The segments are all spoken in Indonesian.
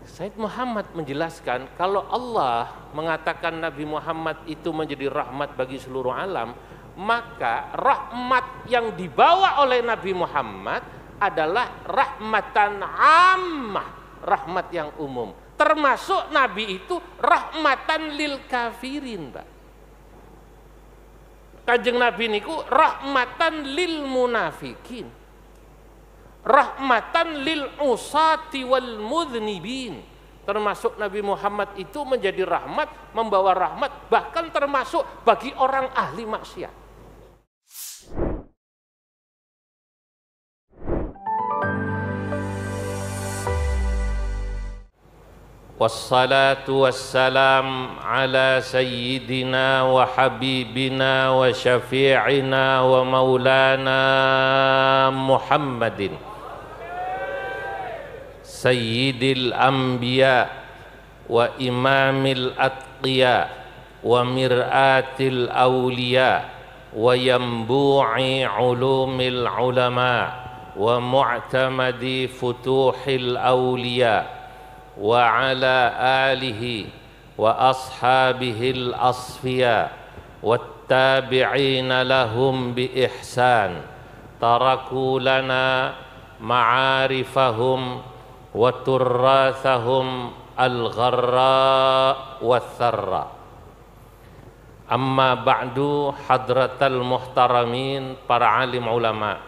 Said Muhammad menjelaskan kalau Allah mengatakan Nabi Muhammad itu menjadi rahmat bagi seluruh alam, maka rahmat yang dibawa oleh Nabi Muhammad adalah rahmatan ammah, rahmat yang umum. Termasuk Nabi itu rahmatan lil kafirin, Pak. Kanjeng Nabi niku rahmatan lil munafikin, rahmatan lil usati wal mudhnibin. Termasuk Nabi Muhammad itu menjadi rahmat, membawa rahmat, bahkan termasuk bagi orang ahli maksiat. Wassalatu wassalam ala sayyidina wa habibina wa syafi'ina wa maulana Muhammadin sayyidil anbiya wa imamil atqiya wa mir'atil awliya wa yambu'i ulumil ulama wa mu'tamadi futuhil awliya wa ala alihi wa ashabihil asfiya wattabi'ina lahum bi ihsan taraku lana ma'arifahum wa turrathahum al-gharra wa tharra. Amma ba'du, hadratal muhtaramin, para alim ulama,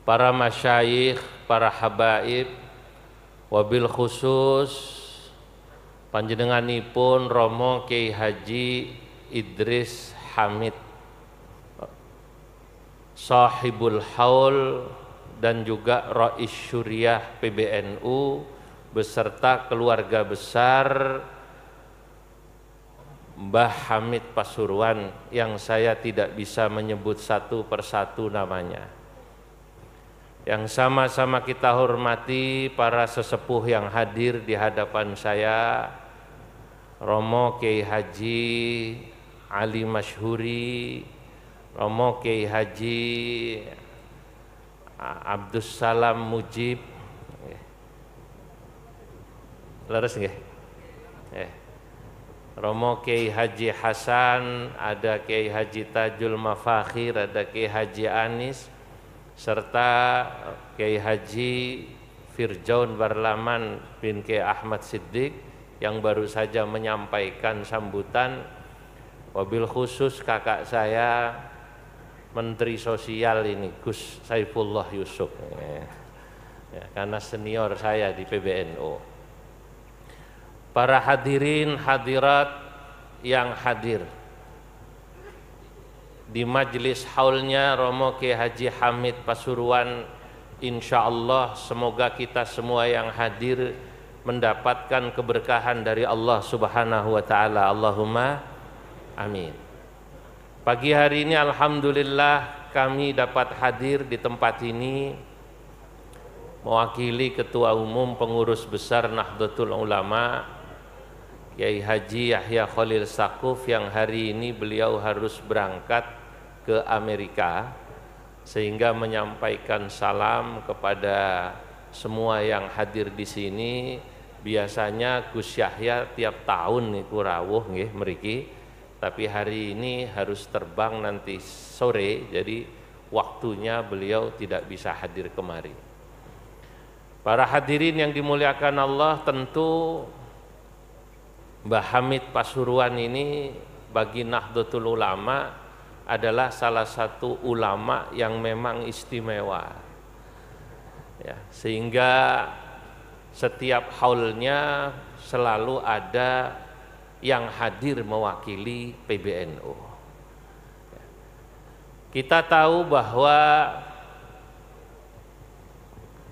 para masyayikh, para habaib, wabil khusus panjenenganipun Romo Kiai Haji Idris Hamid Sahibul Haul dan juga Rais Syuriah PBNU beserta keluarga besar Mbah Hamid Pasuruan yang saya tidak bisa menyebut satu persatu namanya, yang sama-sama kita hormati para sesepuh yang hadir di hadapan saya, Romo Kiai Haji Ali Masyhuri, Romo Kiai Haji Abdus Salam Mujib, leres nggih? Romo Kiai Haji Hasan, ada Kiai Haji Tajul Mafakhir, ada Kiai Haji Anis, serta Kiai Haji Firjaun Barlaman bin Kiai Ahmad Siddiq yang baru saja menyampaikan sambutan. Wabil khusus kakak saya Menteri Sosial ini, Gus Saifullah Yusuf, ya, karena senior saya di PBNU. Para hadirin hadirat yang hadir di majelis haulnya Romo Kiai Haji Hamid Pasuruan, insya Allah semoga kita semua yang hadir mendapatkan keberkahan dari Allah Subhanahu wa Ta'ala. Allahumma amin. Pagi hari ini alhamdulillah kami dapat hadir di tempat ini mewakili Ketua Umum Pengurus Besar Nahdlatul Ulama Kiai Haji Yahya Khalil Saquf, yang hari ini beliau harus berangkat ke Amerika sehingga menyampaikan salam kepada semua yang hadir di sini. Biasanya Gus Yahya tiap tahun niku rawuh nggih mriki, tapi hari ini harus terbang nanti sore, jadi waktunya beliau tidak bisa hadir kemari. Para hadirin yang dimuliakan Allah, tentu Mbah Hamid Pasuruan ini bagi Nahdlatul Ulama adalah salah satu ulama yang memang istimewa, ya, sehingga setiap haulnya selalu ada yang hadir mewakili PBNU. Kita tahu bahwa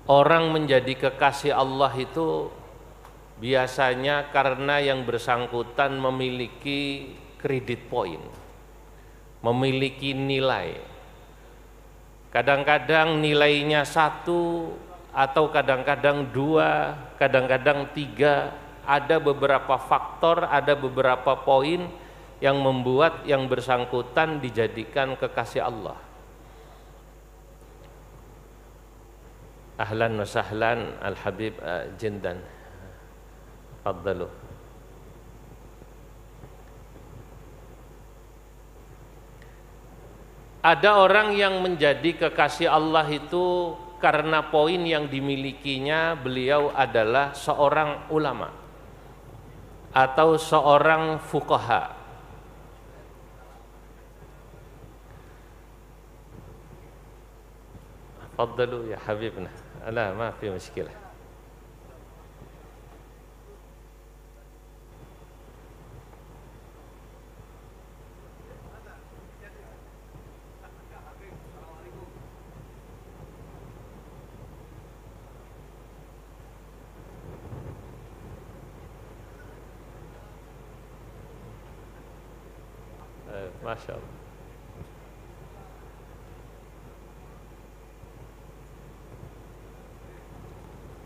orang menjadi kekasih Allah itu biasanya karena yang bersangkutan memiliki kredit poin, memiliki nilai. Kadang-kadang nilainya 1 atau kadang-kadang 2, kadang-kadang 3. Ada beberapa faktor, ada beberapa poin yang membuat yang bersangkutan dijadikan kekasih Allah. Ahlan wa sahlan Al-Habib Jindan. Faddalu. Ada orang yang menjadi kekasih Allah itu karena poin yang dimilikinya, beliau adalah seorang ulama atau seorang fuqaha. Faddalu ya habibna. Ala ma fi muskilah. Masya Allah.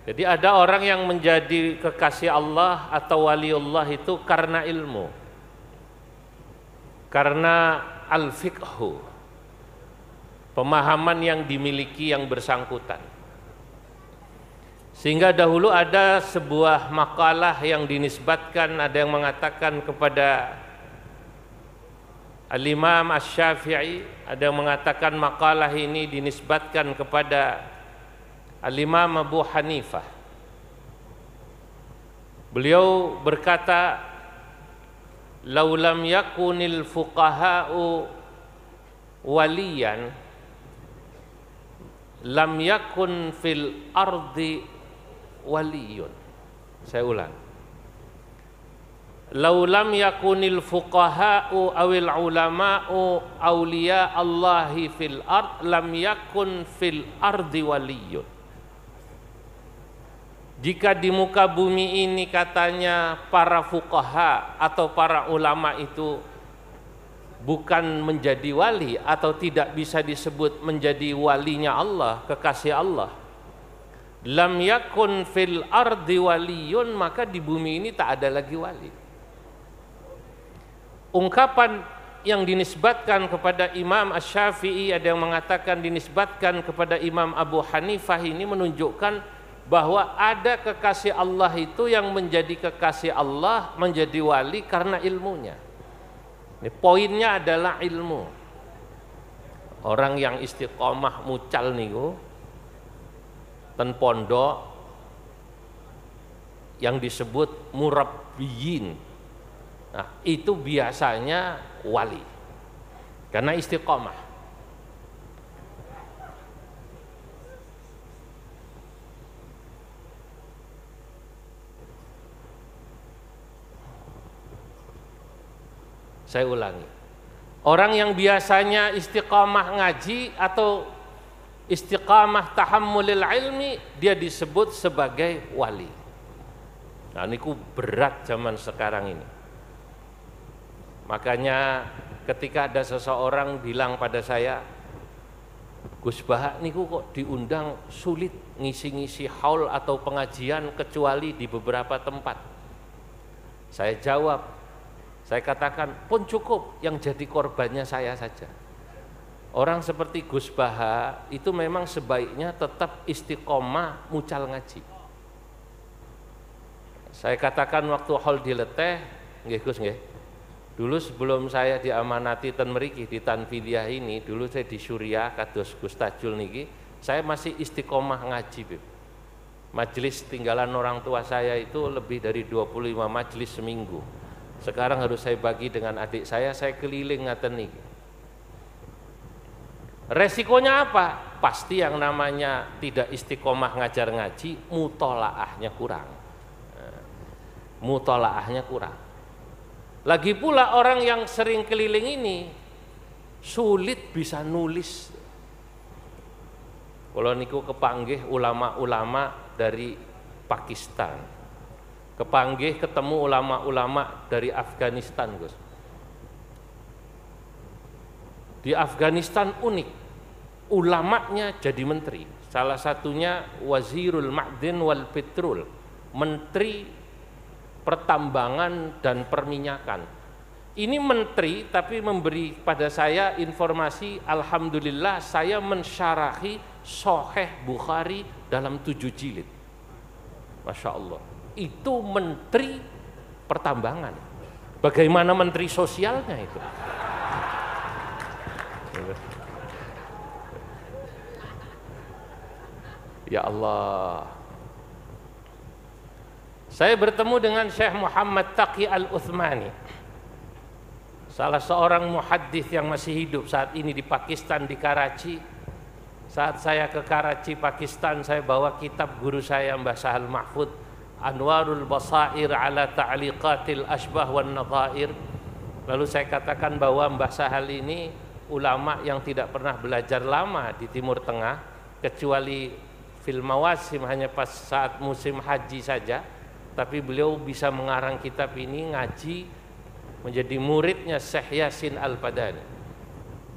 Jadi ada orang yang menjadi kekasih Allah atau waliullah itu karena ilmu, karena al-fiqhu, pemahaman yang dimiliki yang bersangkutan. Sehingga dahulu ada sebuah makalah yang dinisbatkan, ada yang mengatakan kepada Al-Imam Asy-Syafi'i, ada yang mengatakan makalah ini dinisbatkan kepada Al-Imam Abu Hanifah. Beliau berkata, "Lau lam yakunil fuqaha'u waliyan, lam yakun fil ardi waliyun." Saya ulang. "Lau lam yakunil fuqaha'u awil ulama'u awliya Allahi fil ard, lam yakun fil ardi waliyun." Jika di muka bumi ini katanya para fuqaha atau para ulama itu bukan menjadi wali atau tidak bisa disebut menjadi walinya Allah, kekasih Allah, lam yakun fil ardi waliyun, maka di bumi ini tak ada lagi wali. Ungkapan yang dinisbatkan kepada Imam Asy-Syafi'i, ada yang mengatakan dinisbatkan kepada Imam Abu Hanifah, ini menunjukkan bahwa ada kekasih Allah itu yang menjadi kekasih Allah, menjadi wali karena ilmunya. Ini poinnya adalah ilmu. Orang yang istiqomah mucal niku ten pondok yang disebut murabbiyin. Nah, itu biasanya wali karena istiqomah. Saya ulangi, orang yang biasanya istiqamah ngaji atau istiqamah tahammulil ilmi, dia disebut sebagai wali. Nah, niku berat zaman sekarang ini. Makanya ketika ada seseorang bilang pada saya, "Gus Baha niku kok diundang sulit ngisi-ngisi haul atau pengajian kecuali di beberapa tempat." Saya jawab, saya katakan, pun cukup yang jadi korbannya saya saja. Orang seperti Gus Baha itu memang sebaiknya tetap istiqomah mucal ngaji. Saya katakan waktu haul dileteh, nggih Gus nggih. Dulu sebelum saya diamanati ten mriki di Tanfidiyah ini, dulu saya di Suriah kados Gus Tajul niki, saya masih istiqomah ngaji, Bib. Majelis tinggalan orang tua saya itu lebih dari 25 majelis seminggu. Sekarang harus saya bagi dengan adik saya keliling ngaten niki. Resikonya apa? Pasti yang namanya tidak istiqomah ngajar ngaji, mutolaahnya kurang. Mutolaahnya kurang. Lagi pula orang yang sering keliling ini sulit bisa nulis. Kalau niku kepanggih ulama-ulama dari Pakistan, kepanggih ketemu ulama-ulama dari Afghanistan, Gus. Di Afghanistan unik, ulamanya jadi menteri. Salah satunya Wazirul Ma'din wal Petrol, menteri pertambangan dan perminyakan. Ini menteri tapi memberi pada saya informasi, alhamdulillah saya mensyarahi Sahih Bukhari dalam 7 jilid. Masya Allah. itu menteri pertambangan. Bagaimana menteri sosialnya itu? Ya Allah. Saya bertemu dengan Syekh Muhammad Taqi Al-Uthmani, salah seorang muhaddis yang masih hidup saat ini di Pakistan, di Karachi. Saat saya ke Karachi, Pakistan, saya bawa kitab guru saya Mbah Sahal Mahfud, Anwarul Basair ala Ta'liqatil Ashbah wan Nadhair. Lalu saya katakan bahwa Mbah Sahal ini ulama yang tidak pernah belajar lama di Timur Tengah, kecuali fil mawasim, hanya pas saat musim haji saja. Tapi beliau bisa mengarang kitab ini, ngaji, menjadi muridnya Syekh Yasin Al-Fadani.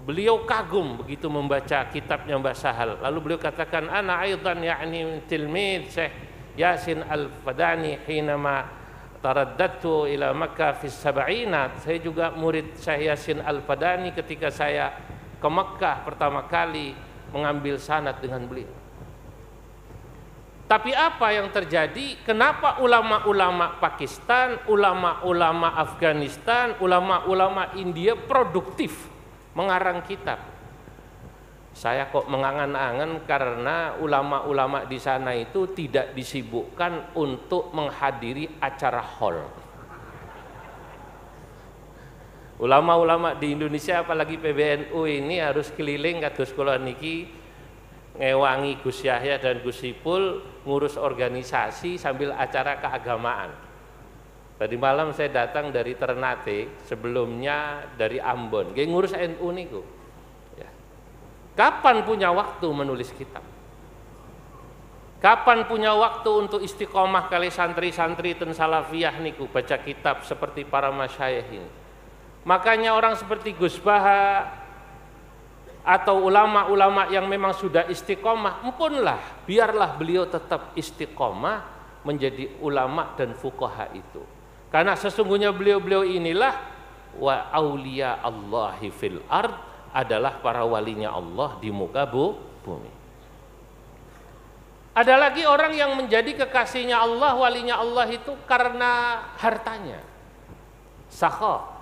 Beliau kagum begitu membaca kitabnya Mbah Sahal. Lalu beliau katakan, ana aidan ya'ni tilmid Syekh Yasin Al-Fadani hinama taraddatu ila Makkah fi sab'inat. Saya juga murid Syekh Yasin Al-Fadani ketika saya ke Makkah pertama kali mengambil sanad dengan beliau. Tapi apa yang terjadi? Kenapa ulama-ulama Pakistan, ulama-ulama Afghanistan, ulama-ulama India produktif mengarang kitab? Saya kok mengangan-angan karena ulama-ulama di sana itu tidak disibukkan untuk menghadiri acara hall. Ulama-ulama di Indonesia apalagi PBNU ini harus keliling kados kula niki ngewangi Gus Yahya dan Gus Ipul ngurus organisasi sambil acara keagamaan. Tadi malam saya datang dari Ternate, sebelumnya dari Ambon, nggih ngurus NU niku. Ya. Kapan punya waktu menulis kitab? Kapan punya waktu untuk istiqomah kali santri-santri ten salafiyah niku baca kitab seperti para masyayikh ini? Makanya orang seperti Gus Baha atau ulama-ulama yang memang sudah istiqomah, empunlah, biarlah beliau tetap istiqomah menjadi ulama dan fuqaha itu. Karena sesungguhnya beliau-beliau inilah wa auliya Allahi fil ard, adalah para walinya Allah di muka bumi. Ada lagi orang yang menjadi kekasihnya Allah, walinya Allah itu karena hartanya. Sakha.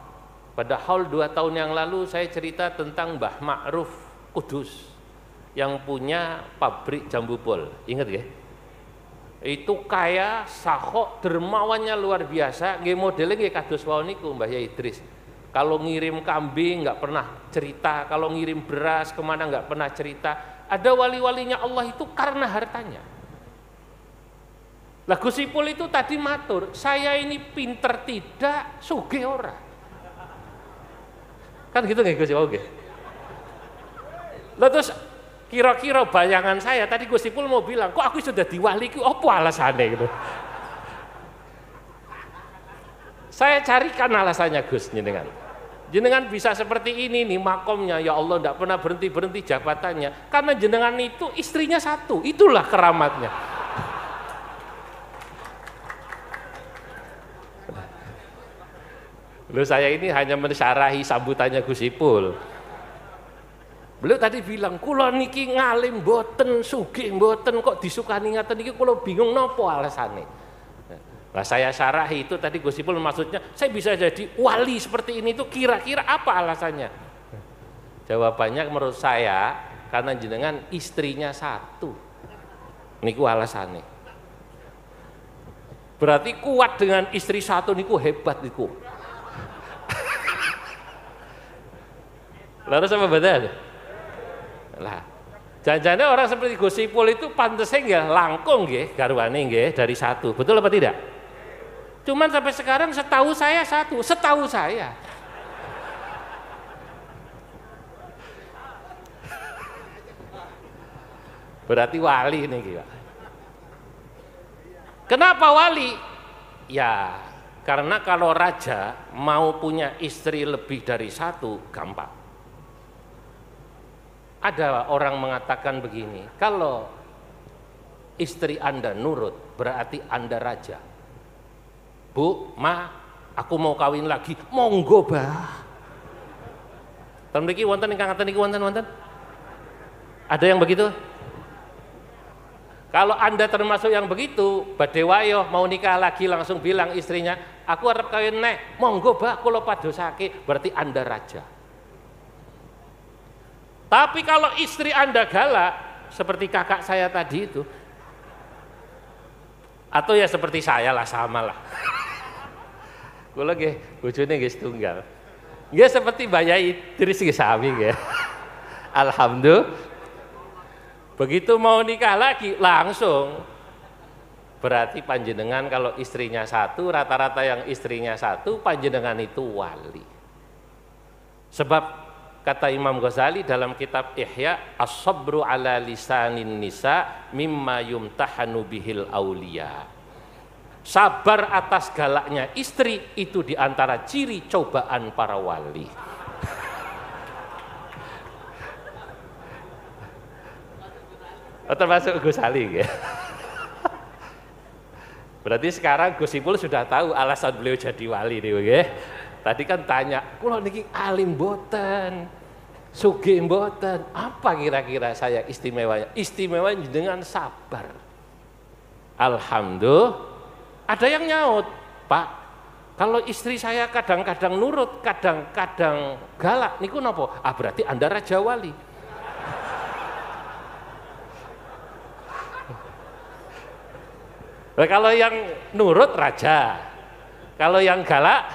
Pada haul 2 tahun yang lalu saya cerita tentang Mbah Ma'ruf Kudus yang punya pabrik jambu bol. Ingat ya? Itu kaya, sakho, dermawannya luar biasa. Nggih modelnya nggih kados wae niku Mbah Yai Idris. Kalau ngirim kambing nggak pernah cerita, kalau ngirim beras kemana nggak pernah cerita. Ada wali-walinya Allah itu karena hartanya. Lah Gus Ipul itu tadi matur, saya ini pinter tidak, sugih ora. Kan gitu nggih Gus Ipul nggih. Lah terus kira-kira bayangan saya tadi Gus Ipul mau bilang, kok aku sudah diwali, apa alasannya gitu. Saya carikan alasannya Gus jenengan. Jenengan bisa seperti ini nih makomnya, ya Allah tidak pernah berhenti-berhenti jabatannya. Karena jenengan itu istrinya satu, itulah keramatnya. Loh saya ini hanya mensyarahi sambutannya Gus Ipul. Beliau tadi bilang, kula niki ngalim mboten, sugih mboten, kok disukani ngaten niki kula bingung napa alasane. Nah saya syarahi itu tadi Gus Ipul maksudnya, saya bisa jadi wali seperti ini itu kira-kira apa alasannya? Jawabannya menurut saya, karena jenengan istrinya satu. Niku alasannya. Berarti kuat dengan istri satu niku hebat niku. Lalu sama badan lah, jangan-jangan orang seperti Gus Ipul itu pantesnya nggak langkung nggih garwane nggih dari satu, betul apa tidak? Cuman sampai sekarang setahu saya satu, setahu saya. Berarti wali nih Pak. Kenapa wali? Ya karena kalau raja mau punya istri lebih dari satu gampang. Ada orang mengatakan begini, kalau istri Anda nurut berarti Anda raja. Bu, Ma, aku mau kawin lagi, monggo bah. Tahun niki wonten ingkang ngaten niki wonten? Ada yang begitu? Kalau Anda termasuk yang begitu, badhe wayo mau nikah lagi langsung bilang istrinya, aku arep kawin neh, monggo Mbak kula padosake, berarti Anda raja. Tapi kalau istri Anda galak, seperti kakak saya tadi itu, atau ya seperti saya lah, sama lah. Kula nggih bojone nggih setunggal. Nggih seperti Mbak Yai Idris nggih sami nggih. Alhamdulillah. Begitu mau nikah lagi langsung, berarti panjenengan kalau istrinya satu, rata-rata yang istrinya satu, panjenengan itu wali. Sebab kata Imam Ghazali dalam kitab Ihya, as-sabru ala lisanin nisa mimma yumtahanu bihil aulia. Sabar atas galaknya istri itu diantara ciri cobaan para wali. Termasuk Gus Ali ya. Berarti sekarang Gus Ipul sudah tahu alasan beliau jadi wali nih ya. Tadi kan tanya, kula niki alim mboten, sugih mboten, apa kira-kira saya istimewanya? Istimewa dengan sabar. Alhamdulillah. Ada yang nyaut, Pak, kalau istri saya kadang-kadang nurut, kadang-kadang galak, niku napa? Ah berarti Anda raja wali. Nah, kalau yang nurut raja, kalau yang galak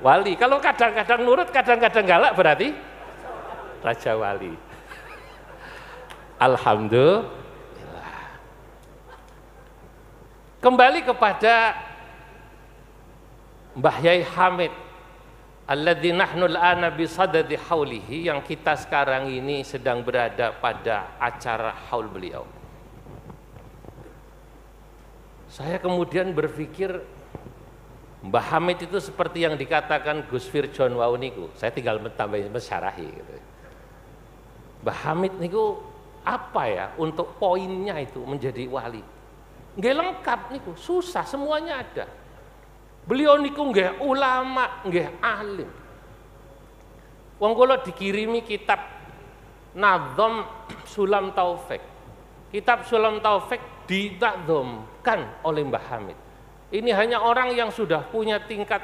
wali. Kalau kadang-kadang nurut, kadang-kadang galak berarti raja wali. Alhamdulillah. Kembali kepada Mbah Yai Hamid alladzi nahnu al-ana bi sadadi haulihi, yang kita sekarang ini sedang berada pada acara haul beliau. Saya kemudian berpikir Mbah Hamid itu seperti yang dikatakan Gus Firjon wau niku. Saya tinggal tambahin mensyarahi gitu. Mbah Hamid niku apa ya untuk poinnya itu menjadi wali? Nggih lengkap niku, susah semuanya ada. Beliau niku nggih ulama, nggih alim. Wong kula dikirimi kitab Nazam Sulam Taufik. Kitab Sulam Taufik ditakdomkan oleh Mbah Hamid. Ini hanya orang yang sudah punya tingkat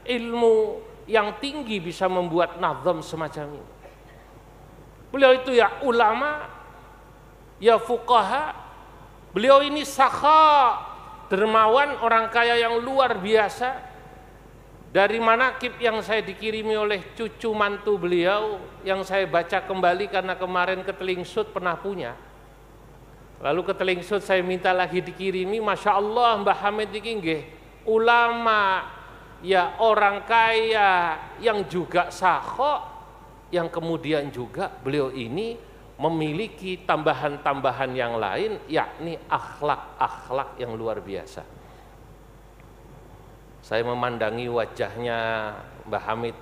ilmu yang tinggi bisa membuat nazam semacam ini. Beliau itu ya ulama, ya fuqaha. Beliau ini sakha, dermawan, orang kaya yang luar biasa. Dari manakib yang saya dikirimi oleh cucu mantu beliau, yang saya baca kembali karena kemarin ketelingsut pernah punya. Lalu ketelingsut saya minta lagi dikirimi. Masya Allah Mbah Hamid ini nggih ulama, ya orang kaya yang juga sakho, yang kemudian juga beliau ini memiliki tambahan-tambahan yang lain, yakni akhlak-akhlak yang luar biasa. Saya memandangi wajahnya Mbah Hamid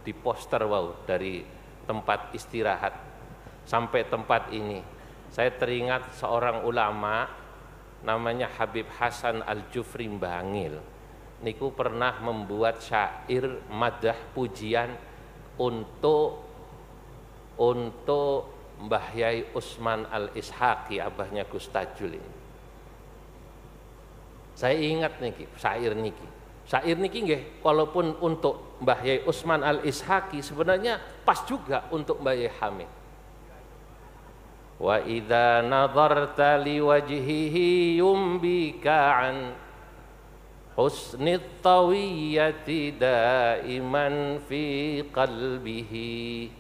di poster wow, dari tempat istirahat sampai tempat ini. Saya teringat seorang ulama namanya Habib Hasan Al-Jufri Bangil. Niku pernah membuat syair madah pujian untuk Mbah Yai Usman Al-Ishaqi, abahnya Gus Tajul ini. Saya ingat niki syair niki. Syair niki nggih walaupun untuk Mbah Yai Usman Al-Ishaqi sebenarnya pas juga untuk Mbah Yai Hamid. Wa idza nadarta li wajhihi yumbika an husnit tawiyyati daiman fi qalbihi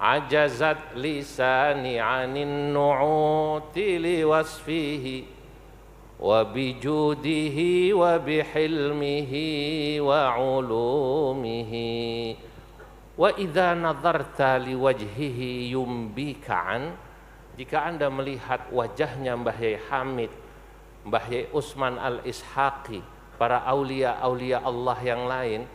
ajazat lisani anin nu'uti li wasfihi wa bijudihi wa bihilmihi wa ulumihi. Wa idza nadharta li wajhihi yumbika'an, jika Anda melihat wajahnya Mbah Yai Hamid, Mbah Yai Usman Al-Ishaqi, para aulia-aulia Allah yang lain,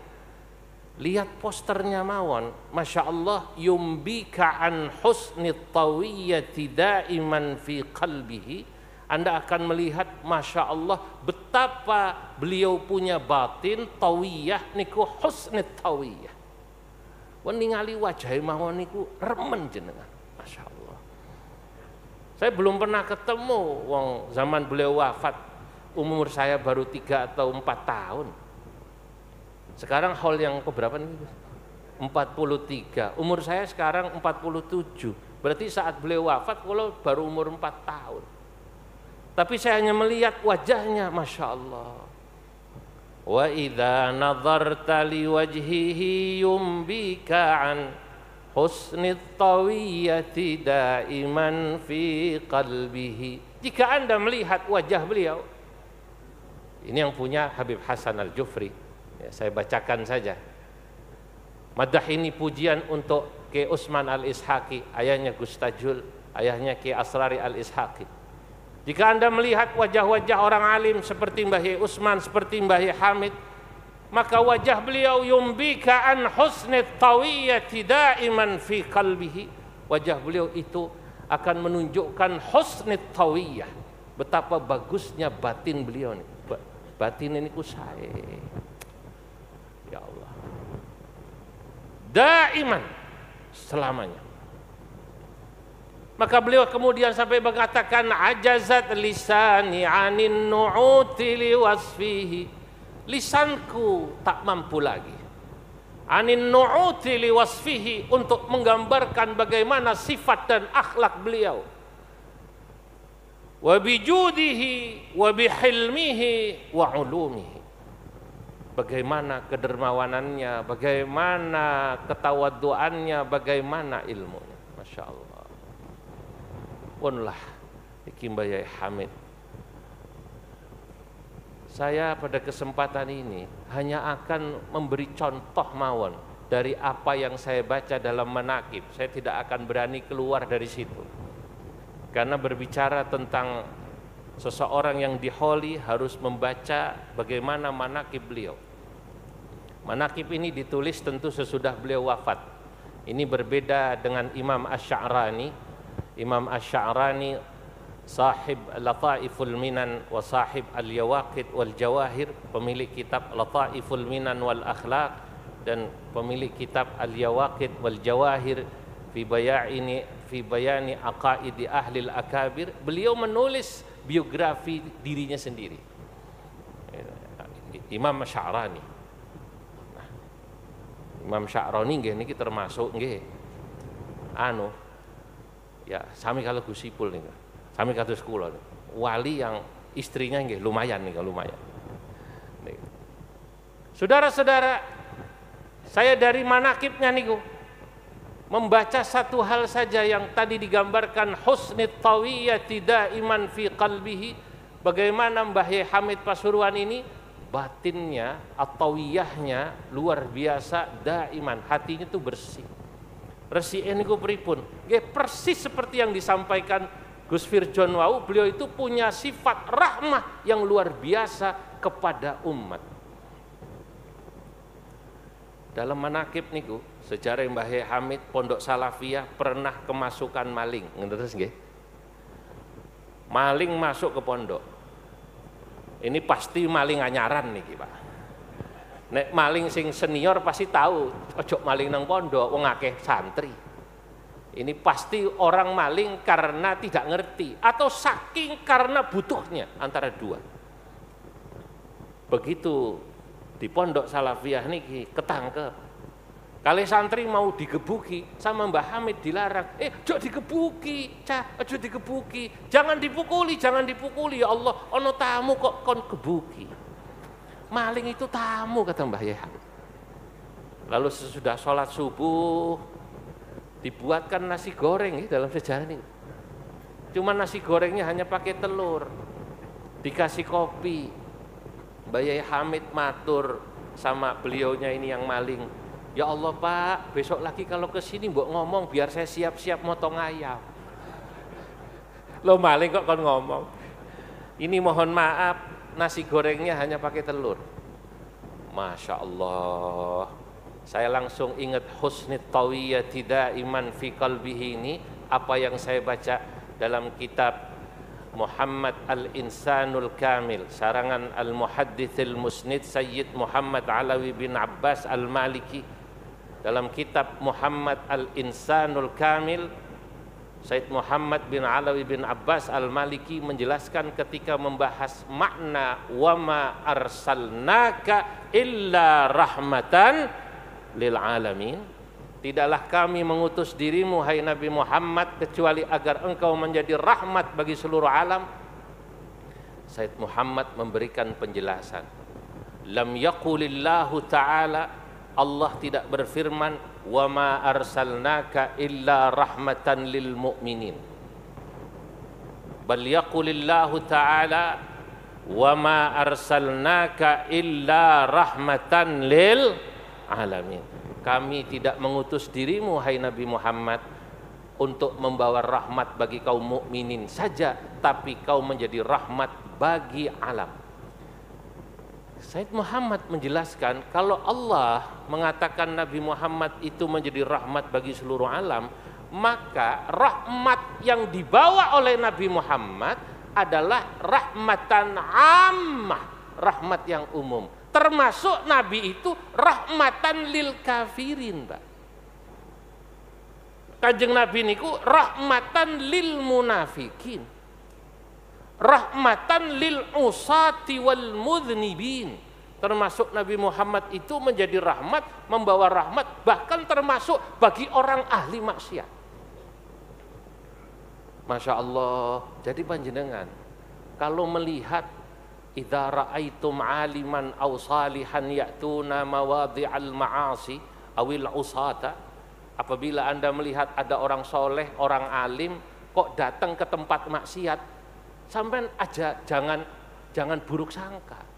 lihat posternya mawon, Masya Allah, yumbika'an husnit tawiyyati daiman fi qalbihi. Anda akan melihat Masya Allah betapa beliau punya batin tawiyah niku husnit tawiyah. Ningali wajah mawon niku remen jenengan, Masya Allah. Saya belum pernah ketemu, wong zaman beliau wafat umur saya baru 3 atau 4 tahun. Sekarang haul yang keberapa nih? 43. Umur saya sekarang 47. Berarti saat beliau wafat kalau baru umur 4 tahun. Tapi saya hanya melihat wajahnya, Masya Allah. Wa idza nadharta li wajhihi yumbika an husnit tawiyyati daiman fi qalbihi. Jika Anda melihat wajah beliau, ini yang punya Habib Hasan Al-Jufri, ya, saya bacakan saja. Madah ini pujian untuk Ki Usman Al-Ishaqi, ayahnya Gus Tajul, ayahnya Ki Asrari Al-Ishaqi. Jika Anda melihat wajah-wajah orang alim seperti Mbah Yai Usman, seperti Mbah Yai Hamid, maka wajah beliau yumbika an husnit tawiyyati daiman fi qalbihi. Wajah beliau itu akan menunjukkan husnit tawiyyah, betapa bagusnya batin beliau nih. Batin ini kusai. Ya Allah. Daiman, selamanya. Maka beliau kemudian sampai mengatakan ajazat lisani anin nu'uti liwasfihi. Lisanku tak mampu lagi anin nu'uti liwasfihi, untuk menggambarkan bagaimana sifat dan akhlak beliau. Wa bijudihi wa bihilmihi wa ulumihi. Bagaimana kedermawanannya, bagaimana ketawaduannya, bagaimana ilmunya. Masya Allah. Punlah iki Mbah Yai Hamid. Saya pada kesempatan ini hanya akan memberi contoh mawon dari apa yang saya baca dalam manaqib. Saya tidak akan berani keluar dari situ. Karena berbicara tentang seseorang yang diholi harus membaca bagaimana manaqib beliau. Manaqib ini ditulis tentu sesudah beliau wafat. Ini berbeda dengan Imam Asy-Sya'rani. Imam Asy-Sya'rani sahib Lataiful Minan wa sahib Al-Yawaqid wal Jawahir, pemilik kitab Lataiful Minan wal Akhlaq dan pemilik kitab Al-Yawaqid wal Jawahir fi bayani aqaidi ahli al-akabir. Beliau menulis biografi dirinya sendiri. Imam Asy-Sya'rani. Nah, Imam Sya'rani nggih niki termasuk nggih ya sami kalau Gus Ipul nih, sami kados kula wali yang istrinya nggih lumayan nih, lumayan. Saudara-saudara, saya dari manaqibnya niku membaca satu hal saja yang tadi digambarkan husnit tawiyyati daiman fi qalbihi. Bagaimana Mbah Yai Hamid Pasuruan ini batinnya, at-tawiyyahnya luar biasa, daiman, hatinya itu bersih. Resik niku pripun? Nggih persis seperti yang disampaikan Gus Firjon wau, beliau itu punya sifat rahmah yang luar biasa kepada umat. Dalam manaqib niku sejarah Mbah Yai Hamid Pondok Salafiyah pernah kemasukan maling, ngertos nggih? Maling masuk ke pondok. Ini pasti maling anyaran niki, Pak. Nek maling sing senior pasti tahu, ojo maling nang pondok, wong akeh santri. Ini pasti orang maling karena tidak ngerti atau saking karena butuhnya, antara dua. Begitu di Pondok Salafiyah niki ketangkep. Kali santri mau digebuki sama Mbah Hamid dilarang. Ojo digebuki, cah, ojo digebuki. Jangan dipukuli, jangan dipukuli. Ya Allah, ono tamu kok kon gebuki. Maling itu tamu, kata Mbah Yai Hamid. Lalu sesudah sholat subuh dibuatkan nasi goreng dalam sejarah ini. Cuma nasi gorengnya hanya pakai telur, dikasih kopi. Mbah Yai Hamid matur sama beliaunya ini yang maling, ya Allah Pak, besok lagi kalau ke sini mbok ngomong biar saya siap-siap motong ayam. Lo maling kok kon ngomong. Ini mohon maaf, nasi gorengnya hanya pakai telur. Masya Allah, saya langsung ingat husnit tawiyyati daiman fi qalbihi ini, apa yang saya baca dalam kitab Muhammad Al-Insanul Kamil, sarangan Al-Muhaddithil Musnid Sayyid Muhammad Alawi bin Abbas Al-Maliki. Dalam kitab Muhammad Al-Insanul Kamil, Said Muhammad bin Alawi bin Abbas Al-Maliki menjelaskan ketika membahas makna wa ma arsalnaka illa rahmatan lil alamin, tidaklah kami mengutus dirimu hai Nabi Muhammad kecuali agar engkau menjadi rahmat bagi seluruh alam. Said Muhammad memberikan penjelasan, lam yaqulillahu ta'ala, Allah tidak berfirman wa ma arsalnaka illa rahmatan lil mu'minin, bal yaqulillahu ta'ala wa ma arsalnaka illa rahmatan lil alamin. Kami tidak mengutus dirimu hai Nabi Muhammad untuk membawa rahmat bagi kaum mukminin saja, tapi kau menjadi rahmat bagi alam. Said Muhammad menjelaskan kalau Allah mengatakan Nabi Muhammad itu menjadi rahmat bagi seluruh alam, maka rahmat yang dibawa oleh Nabi Muhammad adalah rahmatan ammah, rahmat yang umum. Termasuk Nabi itu rahmatan lil kafirin, Pak. Kanjeng Nabi niku rahmatan lil munafikin, rahmatan lil usati wal mudhnibin. Termasuk Nabi Muhammad itu menjadi rahmat, membawa rahmat, bahkan termasuk bagi orang ahli maksiat. Masya Allah. Jadi panjenengan kalau melihat idza ra'aitum aliman aw salihan ya'tuna mawadhi'al ma'asi awil usata, apabila Anda melihat ada orang soleh, orang alim kok datang ke tempat maksiat, sampean aja jangan buruk sangka.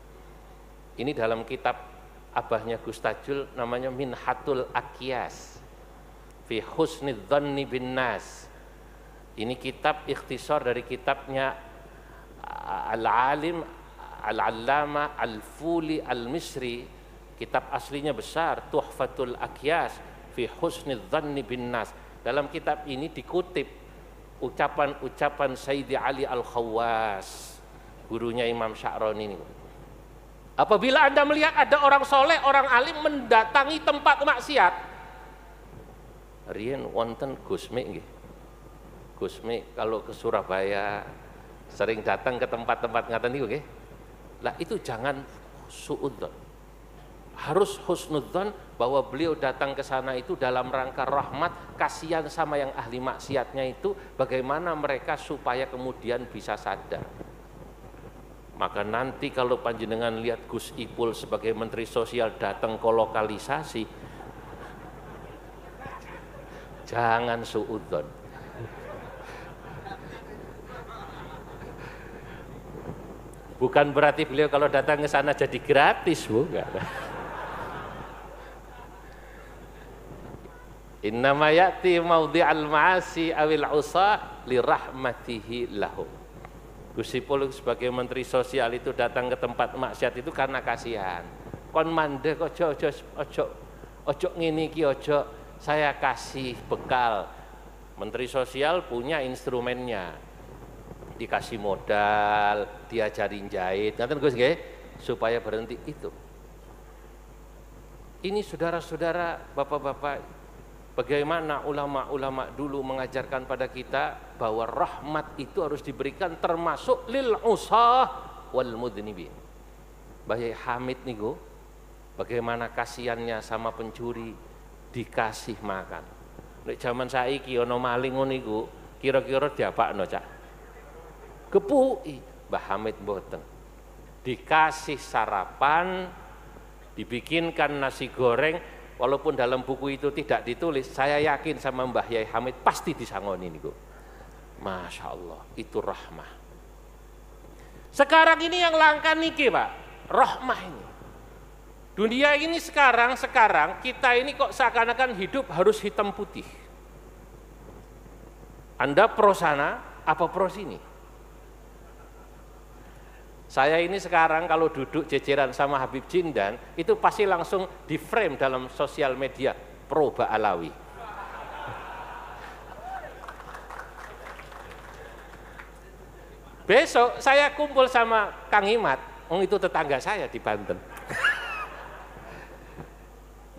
Ini dalam kitab abahnya Gus Tajul namanya Minhatul Aqyas fi husnidz dzanni bin nas. Ini kitab ikhtisar dari kitabnya Al-Alim Al-Allama Al-Fuli Al-Misri. Kitab aslinya besar, Tuhfatul Aqyas fi husnidz dzanni bin nas. Dalam kitab ini dikutip ucapan-ucapan Sayyidi Ali Al-Khawwas, gurunya Imam Sya'rani ini. Apabila Anda melihat ada orang soleh, orang alim mendatangi tempat maksiat, riyen wonten Gusmi nggih. Gusmi kalau ke Surabaya sering datang ke tempat-tempat ngaten niku nggih. Lah itu jangan suudzon. Harus husnudzon bahwa beliau datang ke sana itu dalam rangka rahmat, kasihan sama yang ahli maksiatnya itu, bagaimana mereka supaya kemudian bisa sadar. Maka nanti kalau panjenengan lihat Gus Ipul sebagai Menteri Sosial datang ke lokalisasi, jangan suudzon. Bukan berarti beliau kalau datang ke sana jadi gratis, bukan. Innama ya'ti maudhi'al ma'asi awil usa li rahmatihi lahum. Gus Ipul sebagai Menteri Sosial itu datang ke tempat maksiat itu karena kasihan. Kon mandek ojo ngene iki, ojo, saya kasih bekal. Menteri Sosial punya instrumennya. Dikasih modal, diajarin jahit, ngaten Gus nggih, supaya berhenti itu. Ini saudara-saudara, bapak-bapak, bagaimana ulama-ulama dulu mengajarkan pada kita bahwa rahmat itu harus diberikan termasuk lil usah wal mudhnibin. Bayi Hamid niku bagaimana kasihannya sama pencuri dikasih makan. Nek zaman saiki ana maling ngono niku kira-kira diapakno, Cak? Kepuki. Mbah Hamid mboten. Dikasih sarapan, dibikinkan nasi goreng. Walaupun dalam buku itu tidak ditulis, saya yakin sama Mbah Yai Hamid pasti disangoni niku. Masya Allah, itu rahmah. Sekarang ini yang langka niki, Pak, rahmah ini. Dunia ini sekarang kita ini kok seakan-akan hidup harus hitam putih. Anda pro sana apa pro sini? Saya ini sekarang kalau duduk jejeran sama Habib Jindan, itu pasti langsung di frame dalam sosial media, pro Ba'alawi. Besok saya kumpul sama Kang Imat, itu tetangga saya di Banten.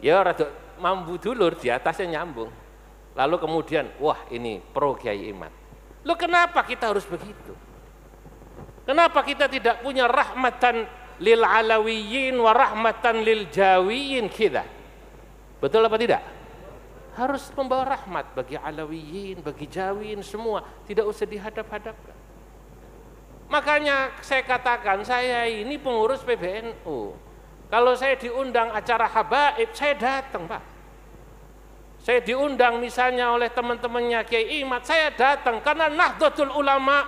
Ya rada mambu dulur, di atasnya nyambung. Lalu kemudian, wah ini pro Kiai Imad. Loh kenapa kita harus begitu? Kenapa kita tidak punya rahmatan lil alawiyin wa rahmatan lil jawiyin kita? Betul apa tidak? Harus membawa rahmat bagi alawiyin, bagi jawiyin semua, tidak usah dihadap-hadapkan. Makanya saya katakan, saya ini pengurus PBNU. Kalau saya diundang acara habaib, saya datang, Pak. Saya diundang misalnya oleh teman-temannya Kiai Imad, saya datang karena Nahdlatul Ulama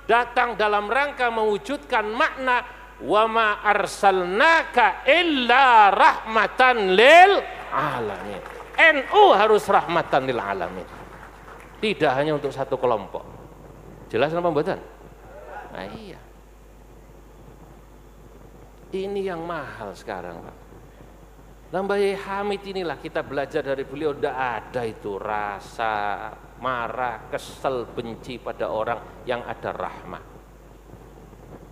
datang dalam rangka mewujudkan makna wa ma arsalnaka illa rahmatan lil alamin. NU harus rahmatan lil alamin. Tidak hanya untuk satu kelompok. Jelas apa mboten? Nah, iya. Ini yang mahal sekarang, Pak. Mbah Yai Hamid inilah kita belajar dari beliau, tidak ada itu rasa marah, kesel, benci pada orang, yang ada rahmat.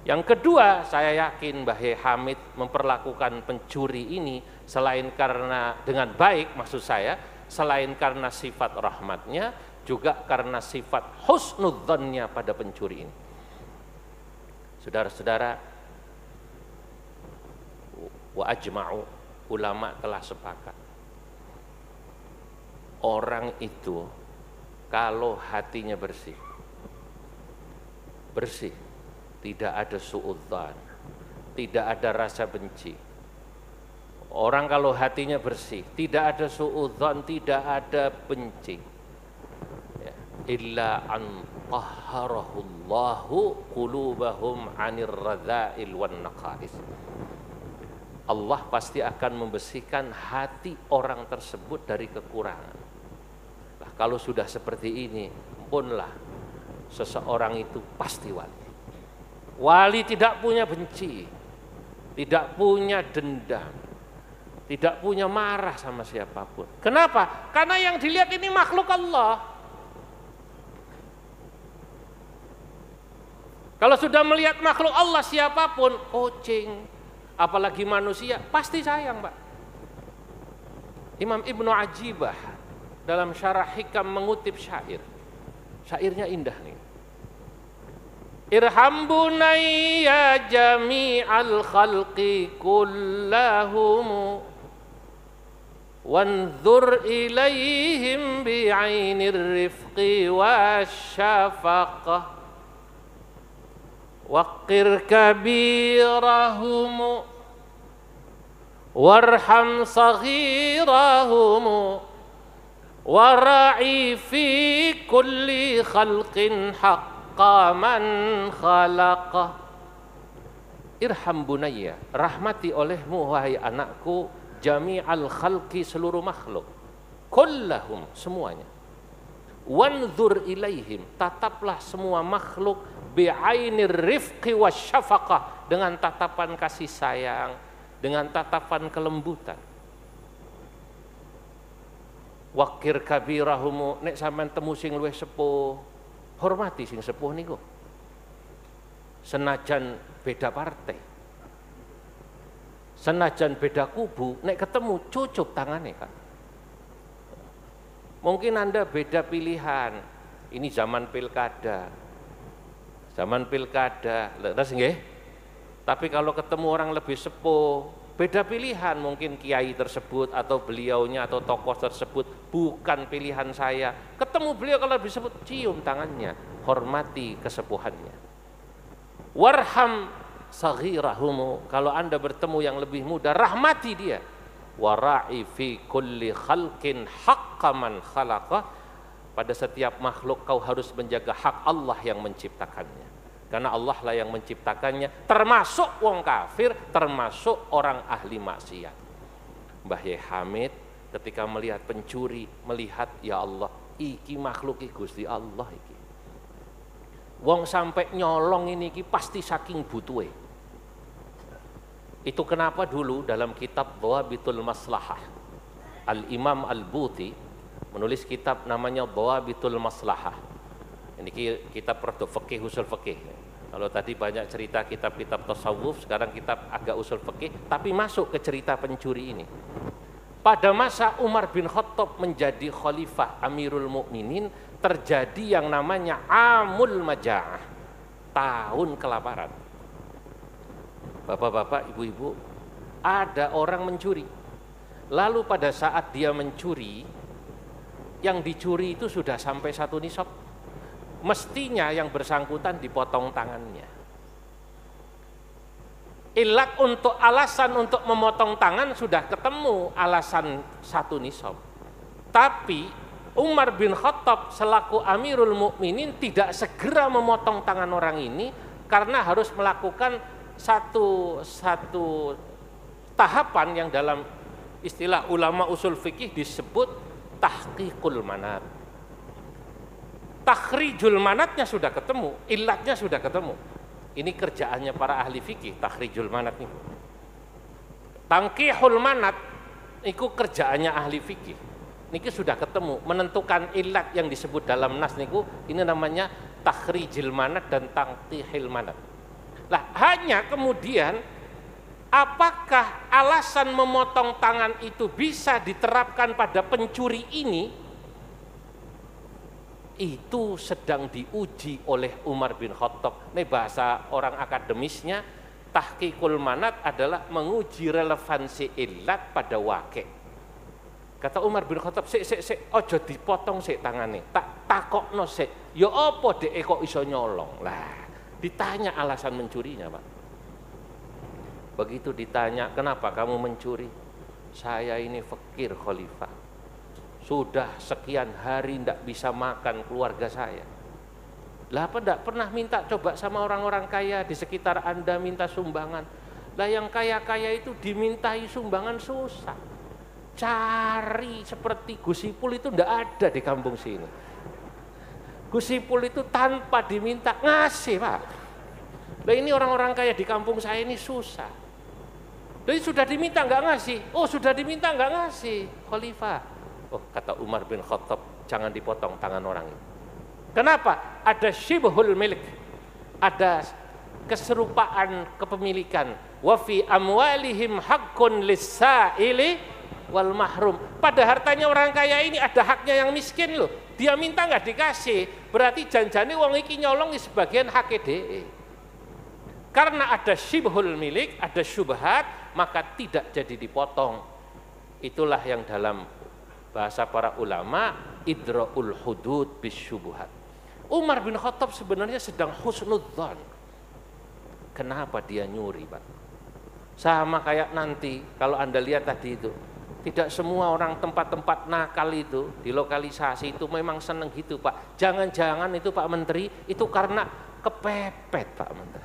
Yang kedua, saya yakin Mbah Yai Hamid memperlakukan pencuri ini selain karena dengan baik, maksud saya, selain karena sifat rahmatnya, juga karena sifat husnudzannya pada pencuri ini. Saudara-saudara, wa ajma'u, ulama telah sepakat, orang itu kalau hatinya bersih, tidak ada suudzon, tidak ada rasa benci. Orang kalau hatinya bersih, tidak ada suudzon, tidak ada benci, ya, illa an tahharahullahu qulubahum 'anir radha'il wan naqais. Allah pasti akan membersihkan hati orang tersebut dari kekurangan. Nah, kalau sudah seperti ini, punlah seseorang itu pasti wali. Wali tidak punya benci, tidak punya dendam, tidak punya marah sama siapapun. Kenapa? Karena yang dilihat ini makhluk Allah. Kalau sudah melihat makhluk Allah siapapun, kucing, apalagi manusia, pasti sayang, Pak. Imam Ibnu Ajibah dalam Syarah Hikam mengutip syair. Syairnya indah nih. Irham bunayya jami'al khalqi kullahum wanzur ilaihim bi'ainir rifqi wasyafaqah waqir kabirahum warham saghirahum wara'i fi kulli khalqin haqqa man khalaqa. Irham bunayya, rahmati olehmu wahai anakku, jami'al khalqi, seluruh makhluk, kullahum, semuanya. Wanzur ilaihim, tataplah semua makhluk bi'ainir rifqi wasyafaqah, dengan tatapan kasih sayang, dengan tatapan kelembutan. Wakir kabirahumu, nek sampean temu sing luwih sepuh, hormati sing sepuh niku. Senajan beda partai, senajan beda kubu, nek ketemu cucup tangane, Kak. Mungkin Anda beda pilihan, ini zaman pilkada, terus nggih. Tapi kalau ketemu orang lebih sepuh, beda pilihan, mungkin kiai tersebut atau beliaunya atau tokoh tersebut bukan pilihan saya. Ketemu beliau kalau lebih sepuh, cium tangannya, hormati kesepuhannya. Warham saghirahum, kalau Anda bertemu yang lebih muda, rahmati dia. Wara'i fi kulli khalqin haqqa man khalaqa, pada setiap makhluk kau harus menjaga hak Allah yang menciptakannya, karena Allah lah yang menciptakannya, termasuk wong kafir, termasuk orang ahli maksiat. Mbah Yai Hamid ketika melihat pencuri, melihat, ya Allah, iki makhluk iki Gusti Allah iki. Wong sampai nyolong ini iki pasti saking butuhe. Itu kenapa dulu dalam kitab Dhawabitul Maslahah, Al-Imam Al-Buti menulis kitab namanya Dhawabitul Maslahah. Ini kitab perdo fikih, usul fikih. Kalau tadi banyak cerita kitab-kitab tasawuf, sekarang kitab agak usul fikih, tapi masuk ke cerita pencuri ini. pada masa Umar bin Khattab menjadi khalifah Amirul Mukminin, terjadi yang namanya Amul Maja'ah, tahun kelaparan. Bapak-bapak, ibu-ibu, ada orang mencuri. Lalu pada saat dia mencuri, yang dicuri itu sudah sampai 1 nisab. Mestinya yang bersangkutan dipotong tangannya. Ilat untuk alasan untuk memotong tangan sudah ketemu, alasan 1 nisab. Tapi Umar bin Khattab selaku Amirul Mukminin tidak segera memotong tangan orang ini karena harus melakukan satu tahapan yang dalam istilah ulama usul fikih disebut tahqiqul manat. Takhrijul manatnya sudah ketemu, ilatnya sudah ketemu. Ini kerjaannya para ahli fikih, takhrijul manat nih. Tangkihul manat itu kerjaannya ahli fikih. Niki sudah ketemu, menentukan ilat yang disebut dalam nas niku, ini namanya takhrijul manat dan tangkihil manat. Lah, hanya kemudian apakah alasan memotong tangan itu bisa diterapkan pada pencuri ini? Itu sedang diuji oleh Umar bin Khattab. Ini bahasa orang akademisnya, tahqiqul manat adalah menguji relevansi ilat pada waqi'. Kata Umar bin Khattab, sik, ojo dipotong sik tangane, tak takokno sik, ya apa dek kok iso nyolong. Lah, ditanya alasan mencurinya, Pak. Begitu ditanya, kenapa kamu mencuri? Saya ini fakir khalifah. Sudah sekian hari tidak bisa makan keluarga saya. Lah apa tidak pernah minta coba sama orang-orang kaya di sekitar Anda minta sumbangan? Lah yang kaya-kaya itu dimintai sumbangan susah. Cari seperti Gus Ipul itu tidak ada di kampung sini. Gus Ipul itu tanpa diminta ngasih, Pak. Lah ini orang-orang kaya di kampung saya ini susah. Jadi sudah diminta nggak ngasih. Oh sudah diminta nggak ngasih, khalifah. Oh, kata Umar bin Khattab, jangan dipotong tangan orang ini. Kenapa? Ada syibhul milik, ada keserupaan kepemilikan. Wa fi amwalihim haqqun lis-sa'ili wal mahrum. Pada hartanya orang kaya ini ada haknya yang miskin loh. Dia minta nggak dikasih, berarti janjane wong iki nyolong di sebagian hak DE. Karena ada syibhul milik, ada syubhat, maka tidak jadi dipotong. Itulah yang dalam bahasa para ulama idra'ul hudud bisyubuhat. Umar bin Khattab sebenarnya sedang husnudzon. Kenapa dia nyuri, Pak? Sama kayak nanti kalau Anda lihat tadi itu, tidak semua orang tempat-tempat nakal itu di lokalisasi itu memang seneng gitu, Pak. Jangan-jangan itu Pak Menteri itu karena kepepet, Pak Menteri.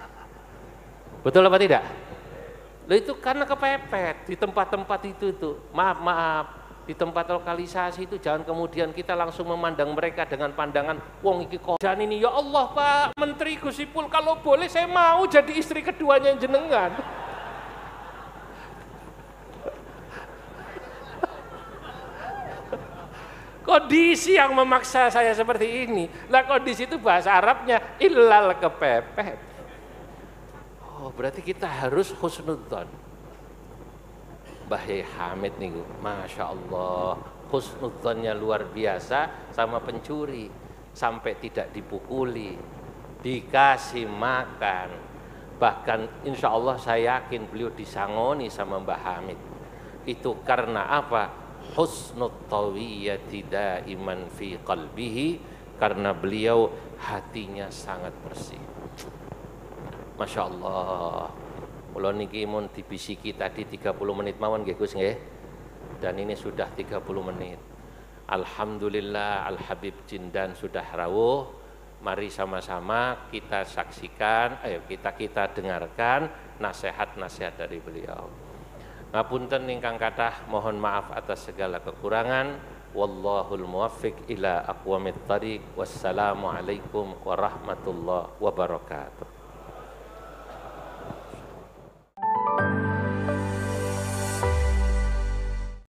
Betul apa tidak? Loh, itu karena kepepet di tempat-tempat itu tuh. Maaf. Di tempat lokalisasi itu jangan kemudian kita langsung memandang mereka dengan pandangan wong iki kodan ini. Ya Allah Pak Menteri Gus Ipul, kalau boleh saya mau jadi istri keduanya jenengan. Kondisi yang memaksa saya seperti ini. Lah kondisi itu bahasa Arabnya illal kepepet. Oh berarti kita harus husnudzon. Mbah Yai Hamid nih, Masya Allah, husnudzonnya luar biasa sama pencuri, sampai tidak dipukuli, dikasih makan, bahkan insya Allah saya yakin beliau disangoni sama Mbah Hamid. Itu karena apa? Husnut tawiyyati daiman fi qalbihi, karena beliau hatinya sangat bersih. Masya Allah. Kalau niki mun dibisiki tadi 30 menit mawon nggih Gus nggih. Dan ini sudah 30 menit. Alhamdulillah Al Habib Jindan sudah rawuh. Mari sama-sama kita saksikan, ayo kita dengarkan nasihat-nasihat dari beliau. Ngapunten ingkang kathah, mohon maaf atas segala kekurangan. Wallahul muwaffiq ila aqwamit thariq. Wassalamualaikum warahmatullahi wabarakatuh.